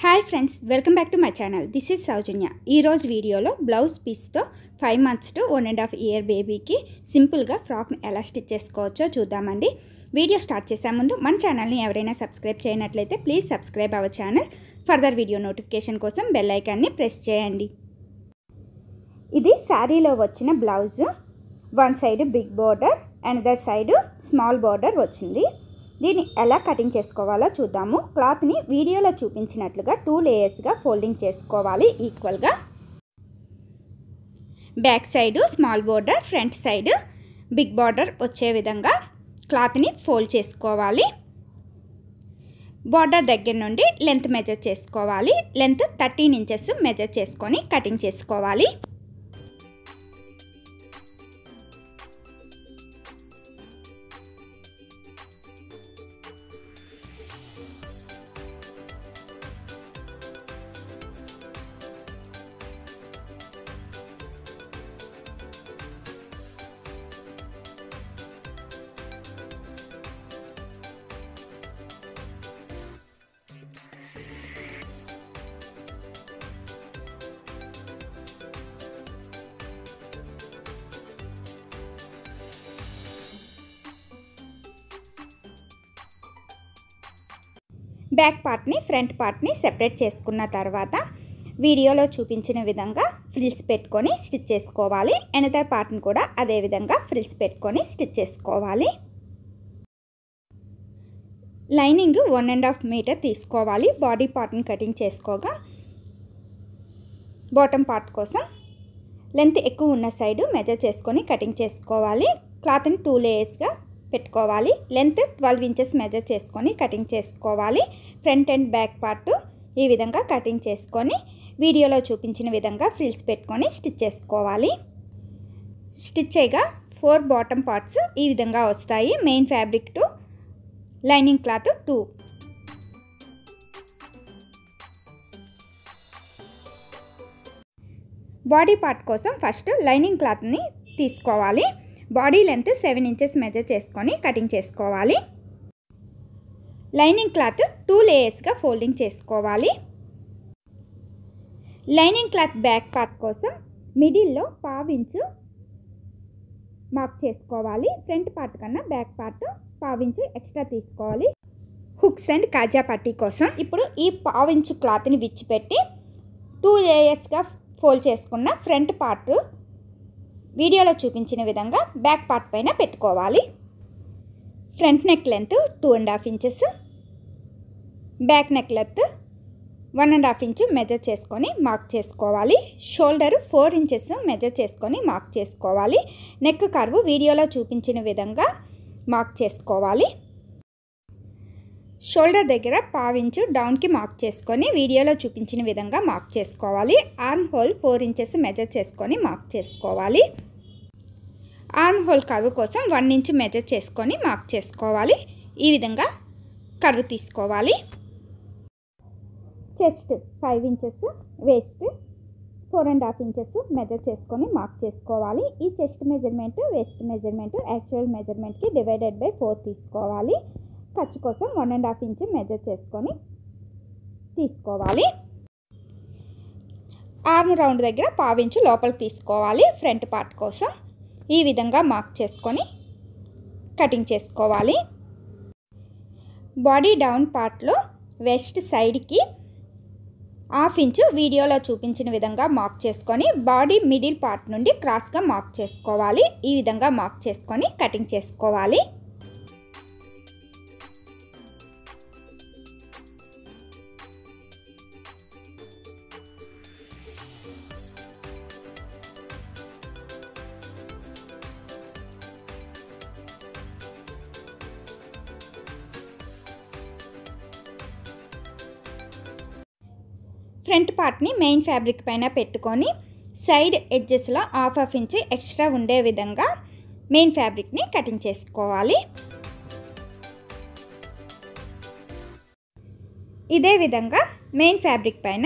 Hi friends, welcome back to my channel. This is Soujanya. ఈరోజు వీడియోలో blouse పీస్తో 5 months to 1.5 year బేబీకి సింపుల్గా ఫ్రాక్ని ఎలా స్టిచ్ చేసుకోవచ్చో చూద్దామండి. వీడియో స్టార్ట్ చేసే ముందు మన ఛానల్ని ఎవరైనా సబ్స్క్రైబ్ చేయనట్లయితే please subscribe our channel. Further video notification కోసం బెల్ ఐకాన్ని ప్రెస్ చేయండి. ఇది శారీలో వచ్చిన blouse. One side big border, another side small border వచ్చింది. దీన్ని ఎలా కటింగ్ చేసుకోవాలో చూద్దాము. క్లాత్ని వీడియోలో చూపించినట్లుగా 2 లేయర్స్గా ఫోల్డింగ్ చేసుకోవాలి ఈక్వల్గా. Back side small border, front side big border వచ్చే విధంగా క్లాత్ని ఫోల్డ్ చేసుకోవాలి. బోర్డర్ దగ్గర నుండి లెంత్ మెజర్ చేసుకోవాలి. లెంత్ 13 inches మెజర్ చేసుకొని కటింగ్ చేసుకోవాలి. బ్యాక్ పార్ట్ని ఫ్రంట్ పార్ట్ని సెపరేట్ చేసుకున్న తర్వాత వీడియోలో చూపించిన విధంగా ఫ్రిల్స్ పెట్టుకొని స్టిచ్ చేసుకోవాలి. ఎనదర్ పార్ట్ని కూడా అదే విధంగా ఫ్రిల్స్ పెట్టుకొని స్టిచ్ చేసుకోవాలి. లైనింగ్ 1.5 meter తీసుకోవాలి. బాడీ పార్ట్ని కటింగ్ చేసుకోగా బాటమ్ పార్ట్ కోసం లెంత్ ఎక్కువ ఉన్న సైడ్ మెజర్ చేసుకొని కటింగ్ చేసుకోవాలి. క్లాత్ని 2 లేయర్స్గా పెట్టుకోవాలి. లెంత్ 12 inches మెజర్ చేసుకొని కటింగ్ చేసుకోవాలి. ఫ్రంట్ అండ్ బ్యాక్ పార్ట్ ఈ విధంగా కటింగ్ చేసుకొని వీడియోలో చూపించిన విధంగా ఫ్రిల్స్ పెట్టుకొని స్టిచ్ చేసుకోవాలి. స్టిచ్ చేయగా 4 బాటమ్ పార్ట్స్ ఈ విధంగా వస్తాయి. Main fabric to lining cloth 2. Body part కోసం ఫస్ట్ లైనింగ్ క్లాత్ని తీసుకోవాలి. బాడీ లెంత్ 7 inches మెజర్ చేసుకొని కటింగ్ చేసుకోవాలి. లైనింగ్ క్లాత్ 2 లేయర్స్గా ఫోల్డింగ్ చేసుకోవాలి. లైనింగ్ క్లాత్ బ్యాక్ పార్ట్ కోసం మిడిల్లో 1/2 inch మార్క్ చేసుకోవాలి. ఫ్రంట్ పార్ట్ కన్నా బ్యాక్ పార్ట్ 1/2 inch ఎక్స్ట్రా తీసుకోవాలి. హుక్స్ అండ్ కాజా పట్టీ కోసం ఇప్పుడు ఈ 1/2 inch క్లాత్ని విచ్చిపెట్టి 2 లేయర్స్గా ఫోల్డ్ చేసుకున్న ఫ్రంట్ పార్ట్ వీడియోలో చూపించిన విధంగా బ్యాక్ పార్ట్ పైన పెట్టుకోవాలి. Front neck length 2.5 inches, back neck length 1.5 inch measure చేసుకొని మార్క్ చేసుకోవాలి. షోల్డర్ 4 inches మెజర్ చేసుకొని మార్క్ చేసుకోవాలి. నెక్ కర్వ్ వీడియోలో చూపించిన విధంగా మార్క్ చేసుకోవాలి. షోల్డర్ దగ్గర 1/2 inch డౌన్కి మార్క్ చేసుకొని వీడియోలో చూపించిన విధంగా మార్క్ చేసుకోవాలి. ఆర్మ్ హోల్ 4 inches మెజర్ చేసుకొని మార్క్ చేసుకోవాలి. ఆర్మ్ హోల్ కర్వ్ కోసం 1 inch మెజర్ చేసుకొని మార్క్ చేసుకోవాలి. ఈ విధంగా కర్వ్ తీసుకోవాలి. Chest 5 inches, waist 4.5 inches measure చేసుకొని మార్క్ చేసుకోవాలి. ఈ chest measurement waist measurement actual మెజర్మెంట్కి డివైడెడ్ బై 4 తీసుకోవాలి. ఖర్చు కోసం 1.5 inch మెజర్ చేసుకొని తీసుకోవాలి. ఆర్మ్ రౌండ్ దగ్గర 1/2 inch లోపలికి తీసుకోవాలి. ఫ్రంట్ పార్ట్ కోసం ఈ విధంగా మార్క్ చేసుకొని కటింగ్ చేసుకోవాలి. బాడీ డౌన్ పార్ట్లో వెస్ట్ సైడ్కి 1/2 inch వీడియోలో చూపించిన విధంగా మార్క్ చేసుకొని బాడీ మిడిల్ పార్ట్ నుండి క్రాస్గా మార్క్ చేసుకోవాలి. ఈ విధంగా మార్క్ చేసుకొని కటింగ్ చేసుకోవాలి. ఫ్రంట్ పార్ట్ని మెయిన్ ఫ్యాబ్రిక్ పైన పెట్టుకొని సైడ్ ఎడ్జెస్లో 1/2 inch ఎక్స్ట్రా ఉండే విధంగా మెయిన్ ఫ్యాబ్రిక్ని కటింగ్ చేసుకోవాలి. ఇదే విధంగా మెయిన్ ఫ్యాబ్రిక్ పైన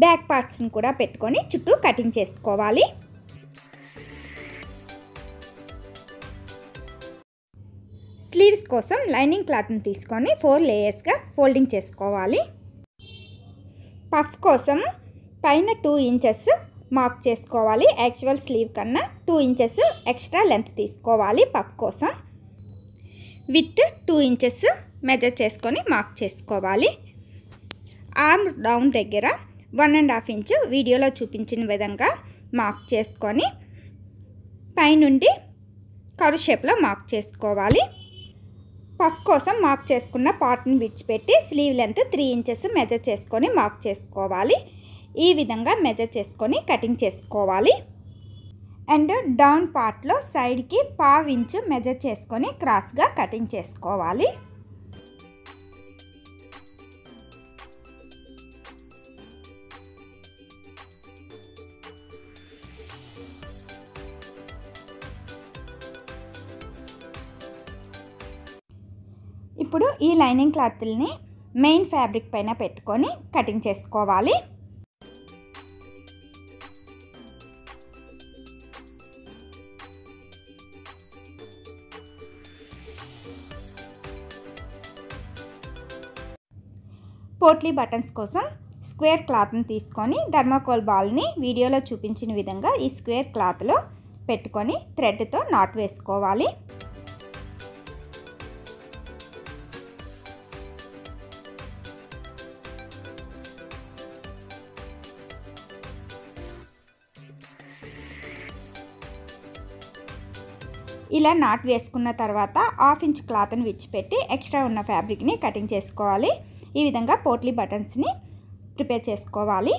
బ్యాక్ పార్ట్స్ని కూడా పెట్టుకొని చుట్టూ కటింగ్ చేసుకోవాలి. స్లీవ్స్ కోసం లైనింగ్ క్లాత్ని తీసుకొని 4 లేయర్స్గా ఫోల్డింగ్ చేసుకోవాలి. పఫ్ కోసం పైన 2 ఇంచెస్ మార్క్ చేసుకోవాలి. యాక్చువల్ స్లీవ్ కన్నా 2 ఇంచెస్ ఎక్స్ట్రా లెంత్ తీసుకోవాలి పఫ్ కోసం. విత్ 2 ఇంచెస్ మెజర్ చేసుకొని మార్క్ చేసుకోవాలి. ఆర్మ్ డౌన్ దగ్గర 1.5 ఇంచ్ వీడియోలో చూపించిన విధంగా మార్క్ చేసుకొని పైనుండి కర్వ్ షేప్లో మార్క్ చేసుకోవాలి. పఫ్ కోసం మార్క్ చేసుకున్న పార్ట్ని విడిచిపెట్టి స్లీవ్ లెంత్ 3 ఇంచెస్ మెజర్ చేసుకొని మార్క్ చేసుకోవాలి. ఈ విధంగా మెజర్ చేసుకొని కటింగ్ చేసుకోవాలి. అండ్ డౌన్ పార్ట్లో సైడ్కి 1/2 ఇంచ్ మెజర్ చేసుకొని క్రాస్గా కటింగ్ చేసుకోవాలి. ఇప్పుడు ఈ లైనింగ్ క్లాత్ని మెయిన్ ఫ్యాబ్రిక్ పైన పెట్టుకొని కటింగ్ చేసుకోవాలి. పోట్లీ బటన్స్ కోసం స్క్వేర్ క్లాత్ని తీసుకొని థర్మాకోల్ బాల్ని వీడియోలో చూపించిన విధంగా ఈ స్క్వేర్ క్లాత్లో పెట్టుకొని థ్రెడ్తో నాట్ వేసుకోవాలి. ఇలా నాట్ వేసుకున్న తర్వాత 1/2 ఇంచ్ క్లాత్ని విడిచిపెట్టి ఎక్స్ట్రా ఉన్న ఫ్యాబ్రిక్ని కటింగ్ చేసుకోవాలి. ఈ విధంగా పోట్లీ బటన్స్ని ప్రిపేర్ చేసుకోవాలి.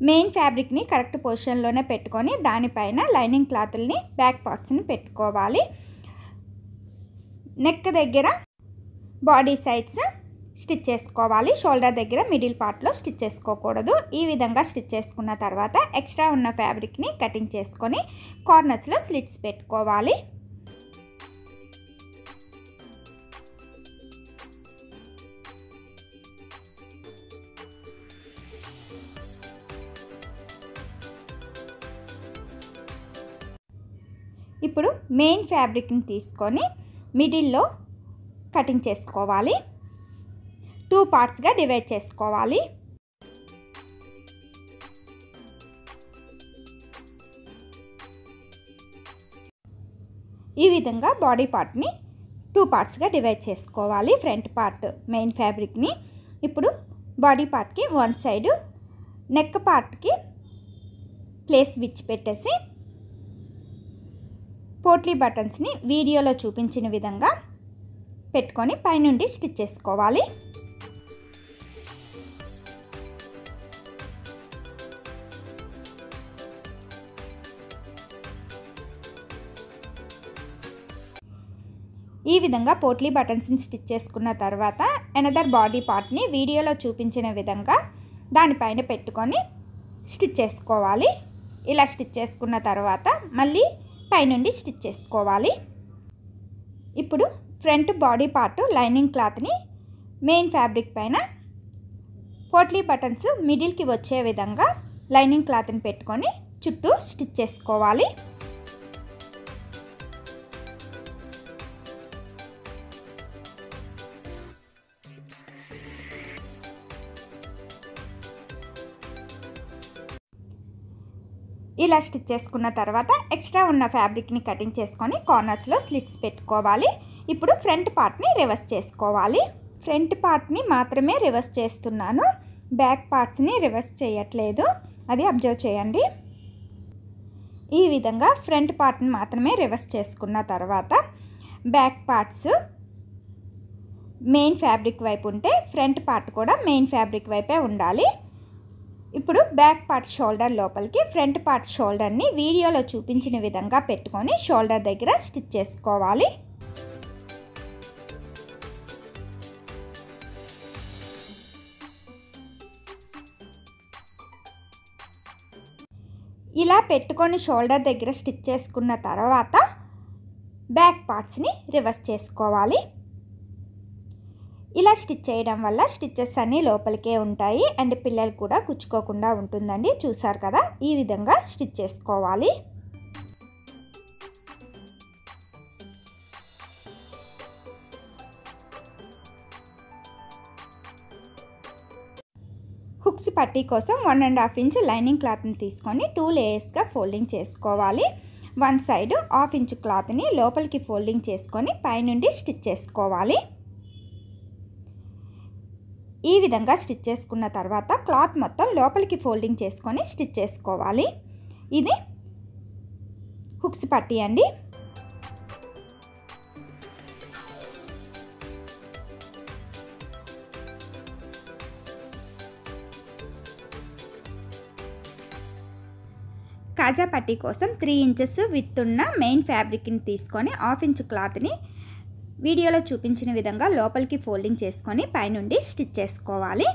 మెయిన్ ఫ్యాబ్రిక్ని కరెక్ట్ పొజిషన్లోనే పెట్టుకొని దానిపైన లైనింగ్ క్లాత్ని బ్యాక్ పార్ట్స్ని పెట్టుకోవాలి. నెక్ దగ్గర బాడీ సైడ్స్ స్టిచ్ చేసుకోవాలి. షోల్డర్ దగ్గర మిడిల్ పార్ట్లో స్టిచ్ చేసుకోకూడదు. ఈ విధంగా స్టిచ్ చేసుకున్న తర్వాత ఎక్స్ట్రా ఉన్న ఫ్యాబ్రిక్ని కటింగ్ చేసుకొని కార్నర్స్లో స్లిట్స్ పెట్టుకోవాలి. ఇప్పుడు మెయిన్ ఫ్యాబ్రిక్ని తీసుకొని మిడిల్లో కటింగ్ చేసుకోవాలి. 2 పార్ట్స్గా డివైడ్ చేసుకోవాలి. ఈ విధంగా బాడీ పార్ట్ని 2 పార్ట్స్గా డివైడ్ చేసుకోవాలి. ఫ్రంట్ పార్ట్ మెయిన్ ఫ్యాబ్రిక్ని ఇప్పుడు బాడీ పార్ట్కి వన్ సైడ్ నెక్ పార్ట్కి ప్లేస్ విడిచిపెట్టేసి పోట్లీ బటన్స్ని వీడియోలో చూపించిన విధంగా పెట్టుకొని పైనుండి స్టిచ్ చేసుకోవాలి. ఈ విధంగా పోట్లీ బటన్స్ని స్టిచ్ చేసుకున్న తర్వాత అనదర్ బాడీ పార్ట్ని వీడియోలో చూపించిన విధంగా దానిపైన పెట్టుకొని స్టిచ్ చేసుకోవాలి. ఇలా స్టిచ్ చేసుకున్న తర్వాత మళ్ళీ పైనుండి స్టిచ్ చేసుకోవాలి. ఇప్పుడు ఫ్రంట్ బాడీ పార్ట్ లైనింగ్ క్లాత్ని మెయిన్ ఫ్యాబ్రిక్ పైన పోట్లీ బటన్స్ మిడిల్కి వచ్చే విధంగా లైనింగ్ క్లాత్ని పెట్టుకొని చుట్టూ స్టిచ్ చేసుకోవాలి. ఇలా స్టిచ్ చేసుకున్న తర్వాత ఎక్స్ట్రా ఉన్న ఫ్యాబ్రిక్ని కటింగ్ చేసుకొని కార్నర్స్లో స్లిట్స్ పెట్టుకోవాలి. ఇప్పుడు ఫ్రంట్ పార్ట్ని రివర్స్ చేసుకోవాలి. ఫ్రంట్ పార్ట్ని మాత్రమే రివర్స్ చేస్తున్నాను, బ్యాక్ పార్ట్స్ని రివర్స్ చేయట్లేదు, అది అబ్జర్వ్ చేయండి. ఈ విధంగా ఫ్రంట్ పార్ట్ని మాత్రమే రివర్స్ చేసుకున్న తర్వాత బ్యాక్ పార్ట్స్ మెయిన్ ఫ్యాబ్రిక్ వైపు ఉంటే ఫ్రంట్ పార్ట్ కూడా మెయిన్ ఫ్యాబ్రిక్ వైపే ఉండాలి. ఇప్పుడు బ్యాక్ పార్ట్ షోల్డర్ లోపలికి ఫ్రంట్ పార్ట్ షోల్డర్ని వీడియోలో చూపించిన విధంగా పెట్టుకొని షోల్డర్ దగ్గర స్టిచ్ చేసుకోవాలి. ఇలా పెట్టుకొని షోల్డర్ దగ్గర స్టిచ్ చేసుకున్న తర్వాత బ్యాక్ పార్ట్స్ని రివర్స్ చేసుకోవాలి. ఇలా స్టిచ్ చేయడం వల్ల స్టిచ్చెస్ అన్నీ లోపలికే ఉంటాయి అండ్ పిల్లలు కూడా కుచ్చుకోకుండా ఉంటుందండి. చూసారు కదా, ఈ విధంగా స్టిచ్ చేసుకోవాలి. హుక్స్ పట్టీ కోసం 1.5 ఇంచ్ లైనింగ్ క్లాత్ని తీసుకొని 2 లేయర్స్గా ఫోల్డింగ్ చేసుకోవాలి. వన్ సైడ్ 1/2 ఇంచ్ క్లాత్ని లోపలికి ఫోల్డింగ్ చేసుకొని పైనుండి స్టిచ్ చేసుకోవాలి. ఈ విధంగా స్టిచ్ చేసుకున్న తర్వాత క్లాత్ మొత్తం లోపలికి ఫోల్డింగ్ చేసుకొని స్టిచ్ చేసుకోవాలి. ఇది హుక్స్ పట్టీ అండి. కాజా పట్టీ కోసం 3 ఇంచెస్ విత్ ఉన్న మెయిన్ ఫ్యాబ్రిక్ని తీసుకొని 1/2 ఇంచ్ క్లాత్ని వీడియోలో చూపించిన విధంగా లోపలికి ఫోల్డింగ్ చేసుకొని పైనుండి స్టిచ్ చేసుకోవాలి.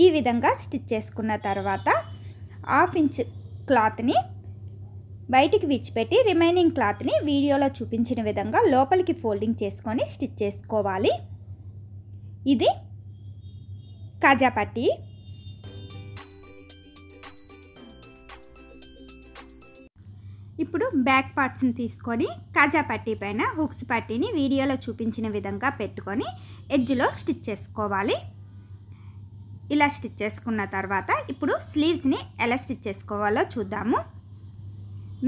ఈ విధంగా స్టిచ్ చేసుకున్న తర్వాత 1/2 ఇంచ్ క్లాత్ని బయటికి విడిచిపెట్టి రిమైనింగ్ క్లాత్ని వీడియోలో చూపించిన విధంగా లోపలికి ఫోల్డింగ్ చేసుకొని స్టిచ్ చేసుకోవాలి. ఇది కాజా పట్టీ. ఇప్పుడు బ్యాక్ పార్ట్స్ని తీసుకొని కాజా పట్టీ పైన హుక్స్ పట్టీని వీడియోలో చూపించిన విధంగా పెట్టుకొని ఎడ్జ్లో స్టిచ్ చేసుకోవాలి. ఇలా స్టిచ్ చేసుకున్న తర్వాత ఇప్పుడు స్లీవ్స్ని ఎలా స్టిచ్ చేసుకోవాలో చూద్దాము.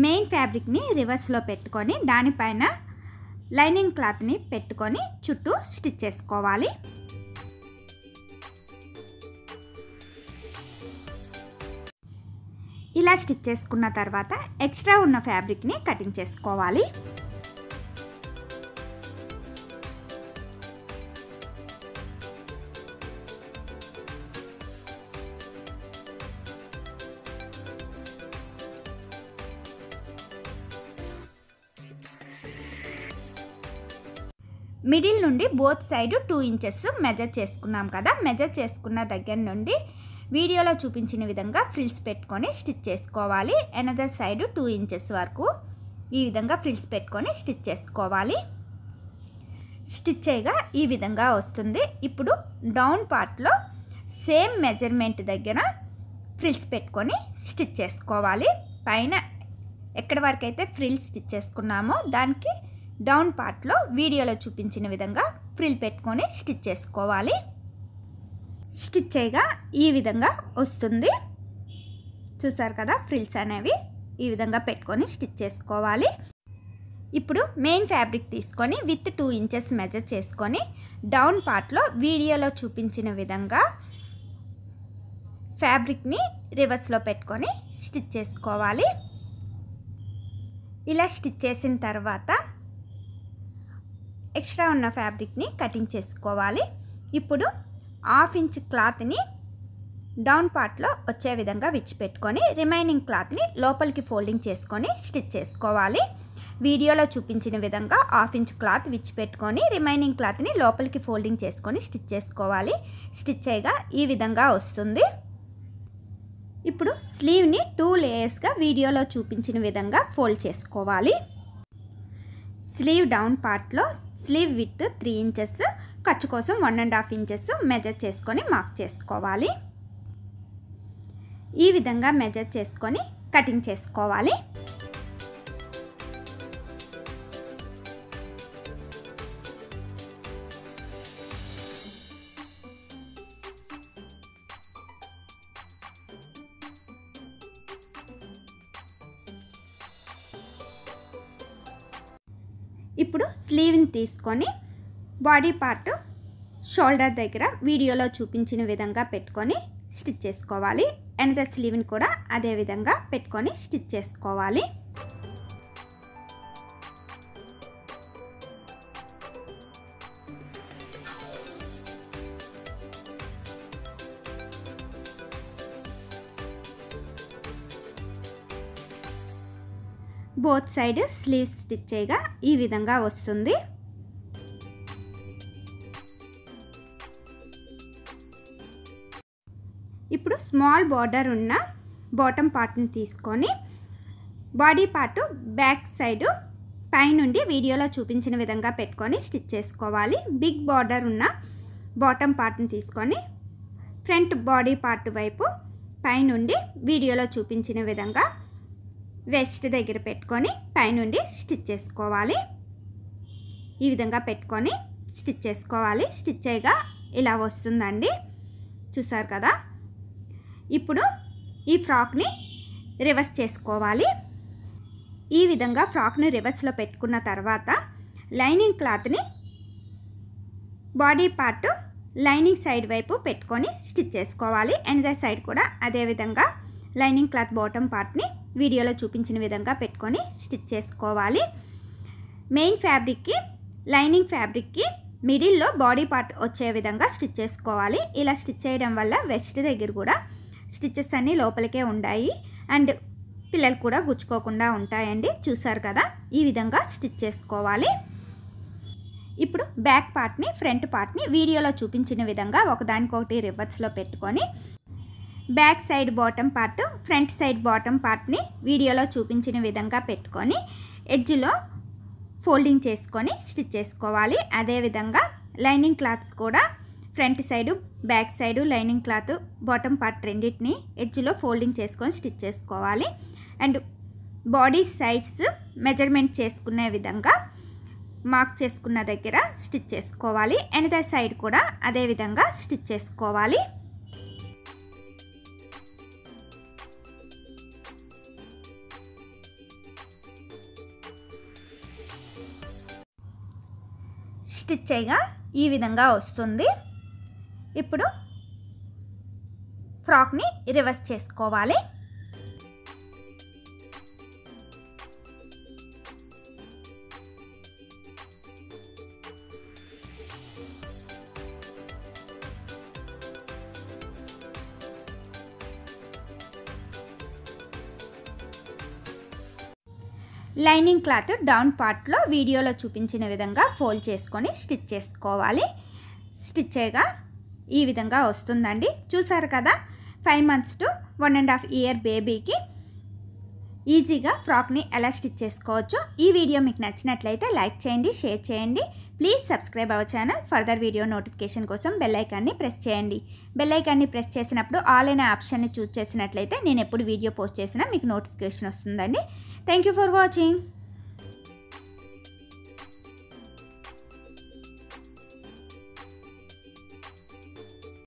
మెయిన్ ఫ్యాబ్రిక్ని రివర్స్లో పెట్టుకొని దానిపైన లైనింగ్ క్లాత్ని పెట్టుకొని చుట్టూ స్టిచ్ చేసుకోవాలి. ఇలా స్టిచ్ చేసుకున్న తర్వాత ఎక్స్ట్రా ఉన్న ఫ్యాబ్రిక్ని కటింగ్ చేసుకోవాలి. మిడిల్ నుండి బోత్ సైడ్ 2 ఇంచెస్ మెజర్ చేసుకున్నాం కదా. మెజర్ చేసుకున్న దగ్గర నుండి వీడియోలో చూపించిన విధంగా ఫ్రిల్స్ పెట్టుకొని స్టిచ్ చేసుకోవాలి. అనదర్ సైడ్ 2 ఇంచెస్ వరకు ఈ విధంగా ఫ్రిల్స్ పెట్టుకొని స్టిచ్ చేసుకోవాలి. స్టిచ్ చేయగా ఈ విధంగా వస్తుంది. ఇప్పుడు డౌన్ పార్ట్లో సేమ్ మెజర్మెంట్ దగ్గర ఫ్రిల్స్ పెట్టుకొని స్టిచ్ చేసుకోవాలి. పైన ఎక్కడి వరకు అయితే ఫ్రిల్స్ స్టిచ్ చేసుకున్నామో దానికి డౌన్ పార్ట్లో వీడియోలో చూపించిన విధంగా ఫ్రిల్ పెట్టుకొని స్టిచ్ చేసుకోవాలి. స్టిచ్ చేయగా ఈ విధంగా వస్తుంది. చూసారు కదా, ఫ్రిల్స్ అనేవి ఈ విధంగా పెట్టుకొని స్టిచ్ చేసుకోవాలి. ఇప్పుడు మెయిన్ ఫ్యాబ్రిక్ తీసుకొని విత్ 2 ఇంచెస్ మెజర్ చేసుకొని డౌన్ పార్ట్లో వీడియోలో చూపించిన విధంగా ఫ్యాబ్రిక్ని రివర్స్లో పెట్టుకొని స్టిచ్ చేసుకోవాలి. ఇలా స్టిచ్ చేసిన తర్వాత ఎక్స్ట్రా ఉన్న ఫ్యాబ్రిక్ని కటింగ్ చేసుకోవాలి. ఇప్పుడు 1/2 ఇంచ్ క్లాత్ని డౌన్ పార్ట్లో వచ్చే విధంగా విడిచిపెట్టుకొని రిమైనింగ్ క్లాత్ని లోపలికి ఫోల్డింగ్ చేసుకొని స్టిచ్ చేసుకోవాలి. వీడియోలో చూపించిన విధంగా 1/2 ఇంచ్ క్లాత్ విడిచిపెట్టుకొని రిమైనింగ్ క్లాత్ని లోపలికి ఫోల్డింగ్ చేసుకొని స్టిచ్ చేసుకోవాలి. స్టిచ్ చేయగా ఈ విధంగా వస్తుంది. ఇప్పుడు స్లీవ్ని 2 లేయర్స్గా వీడియోలో చూపించిన విధంగా ఫోల్డ్ చేసుకోవాలి. స్లీవ్ డౌన్ పార్ట్లో స్లీవ్ విత్ 3 ఇంచెస్, ఖర్చు కోసం 1.5 ఇంచెస్ మెజర్ చేసుకొని మార్క్ చేసుకోవాలి. ఈ విధంగా మెజర్ చేసుకొని కటింగ్ చేసుకోవాలి. ఇప్పుడు స్లీవ్ని తీసుకొని బాడీ పార్ట్ షోల్డర్ దగ్గర వీడియోలో చూపించిన విధంగా పెట్టుకొని స్టిచ్ చేసుకోవాలి. అనదర్ స్లీవ్ని కూడా అదే విధంగా పెట్టుకొని స్టిచ్ చేసుకోవాలి. బోత్ సైడ్ స్లీవ్స్ స్టిచ్ చేయగా ఈ విధంగా వస్తుంది. ఇప్పుడు స్మాల్ బార్డర్ ఉన్న బాటమ్ పార్ట్ని తీసుకొని బాడీ పార్ట్ బ్యాక్ సైడ్ పైనుండి వీడియోలో చూపించిన విధంగా పెట్టుకొని స్టిచ్ చేసుకోవాలి. బిగ్ బార్డర్ ఉన్న బాటమ్ పార్ట్ని తీసుకొని ఫ్రంట్ బాడీ పార్ట్ వైపు పైనుండి వీడియోలో చూపించిన విధంగా వెస్ట్ దగ్గర పెట్టుకొని పైనుండి స్టిచ్ చేసుకోవాలి. ఈ విధంగా పెట్టుకొని స్టిచ్ చేసుకోవాలి. స్టిచ్ చేయగా ఇలా వస్తుందండి. చూసారు కదా. ఇప్పుడు ఈ ఫ్రాక్ని రివర్స్ చేసుకోవాలి. ఈ విధంగా ఫ్రాక్ని రివర్స్లో పెట్టుకున్న తర్వాత లైనింగ్ క్లాత్ని బాడీ పార్ట్ లైనింగ్ సైడ్ వైపు పెట్టుకొని స్టిచ్ చేసుకోవాలి. ఎనదర్ సైడ్ కూడా అదే విధంగా లైనింగ్ క్లాత్ బాటమ్ పార్ట్ని వీడియోలో చూపించిన విధంగా పెట్టుకొని స్టిచ్ చేసుకోవాలి. మెయిన్ ఫ్యాబ్రిక్కి లైనింగ్ ఫ్యాబ్రిక్కి మిడిల్లో బాడీ పార్ట్ వచ్చే విధంగా స్టిచ్ చేసుకోవాలి. ఇలా స్టిచ్ చేయడం వల్ల వెస్ట్ దగ్గర కూడా స్టిచెస్ అన్నీ లోపలికే ఉంటాయి అండ్ పిల్లలు కూడా గుచ్చుకోకుండా ఉంటాయండి. చూసారు కదా, ఈ విధంగా స్టిచ్ చేసుకోవాలి. ఇప్పుడు బ్యాక్ పార్ట్ని ఫ్రంట్ పార్ట్ని వీడియోలో చూపించిన విధంగా ఒకదానికొకటి రివర్స్లో పెట్టుకొని back side bottom part front side bottom పార్ట్ని వీడియోలో చూపించిన విధంగా పెట్టుకొని ఎడ్జ్లో ఫోల్డింగ్ చేసుకొని స్టిచ్ చేసుకోవాలి. అదేవిధంగా లైనింగ్ క్లాత్స్ కూడా front side back side lining cloth bottom part రెండింటిని ఎడ్జ్లో ఫోల్డింగ్ చేసుకొని స్టిచ్ చేసుకోవాలి. అండ్ బాడీ సైడ్స్ మెజర్మెంట్ చేసుకునే విధంగా మార్క్ చేసుకున్న దగ్గర స్టిచ్ చేసుకోవాలి. ఎనదర్ సైడ్ కూడా అదే విధంగా స్టిచ్ చేసుకోవాలి. స్టిచ్ చేయగా ఈ విధంగా వస్తుంది. ఇప్పుడు ఫ్రాక్ని రివర్స్ చేసుకోవాలి. లైనింగ్ క్లాత్ డౌన్ పార్ట్లో వీడియోలో చూపించిన విధంగా ఫోల్డ్ చేసుకొని స్టిచ్ చేసుకోవాలి. స్టిచ్ చేయగా ఈ విధంగా వస్తుందండి. చూసారు కదా, 5 months to 1.5 year బేబీకి ఈజీగా ఫ్రాక్ని ఎలా స్టిచ్ చేసుకోవచ్చో ఈ వీడియో మీకు నచ్చినట్లయితే లైక్ చేయండి, షేర్ చేయండి. Please subscribe our channel. Further video notification కోసం బెల్ ఐకాన్ని ప్రెస్ చేయండి. బెల్ ఐకాన్ని ప్రెస్ చేసినప్పుడు ఆల్ అనే ఆప్షన్ని చూస్ చేసినట్లయితే నేను ఎప్పుడు వీడియో పోస్ట్ చేసినా మీకు నోటిఫికేషన్ వస్తుందండి. Thank you for watching.